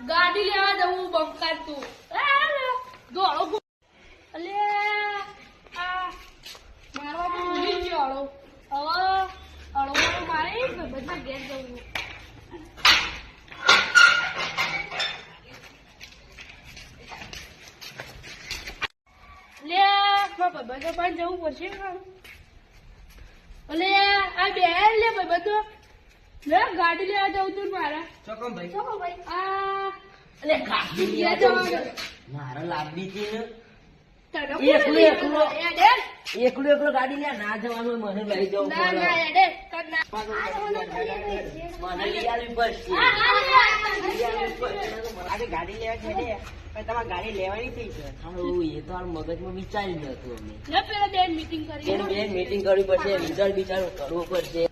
ગાડી લેવા જવું બંકાર તું દોડો અલે મારવા તો ભૂલી ગયો હવે અડવાનો મારે બધા ઘેર જવું લે બધા પણ જવું પડશે અલે આ બેન લે બધો લે ગાડી લેવા જવું તું મારા ચોકમ ભાઈ આ અલે ગાડી લેવા જવાનું મારે લાવવી છે ને એકલો એકલો ગાડી લે ના જવાનું મને લઈ જવું ના પડે. ના એડે કરના મને લઈ આવવી પડશે. આજે ગાડી લેવા છે ને પણ તમારે ગાડી લેવાની થઈ છે એ તો આ મગજમાં વિચારી નતું અમે લે પેલા બેન મીટિંગ કરી બેન મીટિંગ કરવી પડશે રિઝલ્ટ બિચારો કરવો પડશે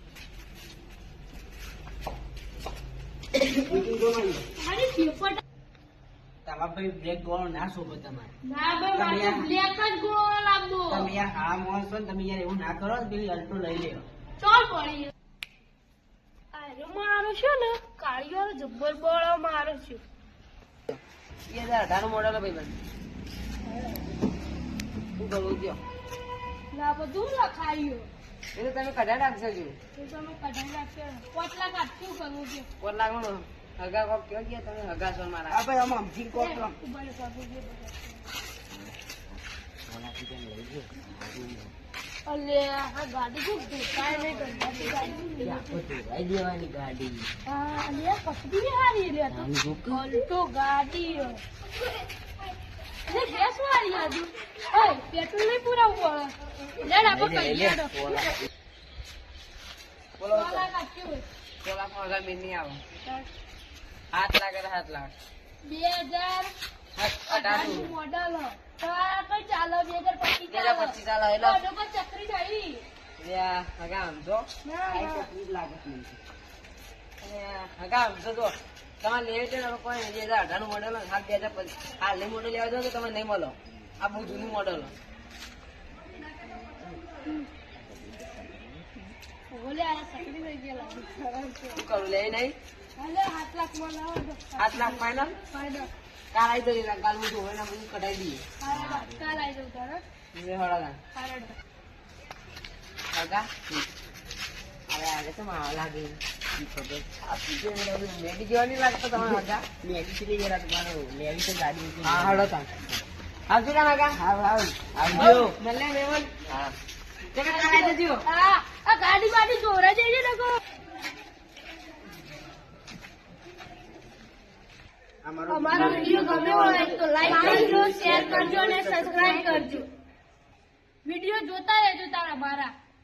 મીટિંગ કરવાની મારી પેપર તમારા ભાઈ બ્રેક ગોળો ના શોભો તમારે ના ભાઈ મારે બ્લેક જ ગોળ લાગો તમે યાર હા મોસ છો ને તમે યાર એવું ના કરો ને પેલી અલ્ટો લઈ લેવો ચાલ પડી આ મારો છે ને કાળીઓ જબ્બર બોળો મારો છે 2018 મોડેલ ભાઈ બન શું કરવું કયો ના બધું લખાયું એ તો તમે કઢાઈ નાખશો જો તો તમે કઢાઈ નાખ્યો 5 લાખ આપશું કરવું છે 4 લાખ નો હગા કોક કયો કે તમે હગા છો મારા આ ભાઈ આમ અમથી કોક તો ઉભા કરવું છે અલે આ ગાડી જો ધોકાય નહીં કરતી ગાડી ધોવાઈ દેવાની ગાડી હા અલે કસડી હારી લે તો ગાડી લે ગેસ વાળી આજુ ઓય પેટ્રોલ નહીં પુરાવું પડે લે આપણે કઈ બોલો વાલા કાચ્યો 4 લાખ માં હગા મેં નહીં આવો 7 લાખ 2018 મોડલ કઈ ચાલો 2025 ચાલો 2025 ચાલો એટલે બરોબર ચકરી થઈ હગા આમ જો ના 20 લાખ અને હગા આમ જો તમારે લેવી છે ને કોઈ 2018 નું મોડેલ 2025 હાલની મોડેલ લેવા જો તો તમે નહીં મળો આ બહુ જૂનું મોડેલ બોલે આ ચકરી થઈ ગયેલા શું કરું લે નહીં અલે 7 લાખ માં લાવો 7 લાખ ફાઈનલ ફાયદો કાલ આવી જઈ કાલ હું ધોવાઈ ના બધું કઢાઈ દઈએ કાલ આવી જવું તારે હળગા ફાયદો હગા હવે આજે તો માવા લાગે મેગી જેવા નહીં લાગતો તમારા હગા મેગી કેટલી જરા તમારે લેવી છે ગાડી હા હળો તા આવજો ના હગા હા આવજો મળે મેમન હા તમે કાલ આવી જજો આ ગાડી બાડી જોરા જઈએ નકો અમારો વિડીયો ગમ્યો હોય તો લાઈક કરજો શેર કરજો અને સબસ્ક્રાઇબ કરજો વિડીયો જોતા રહેજો તારા મારા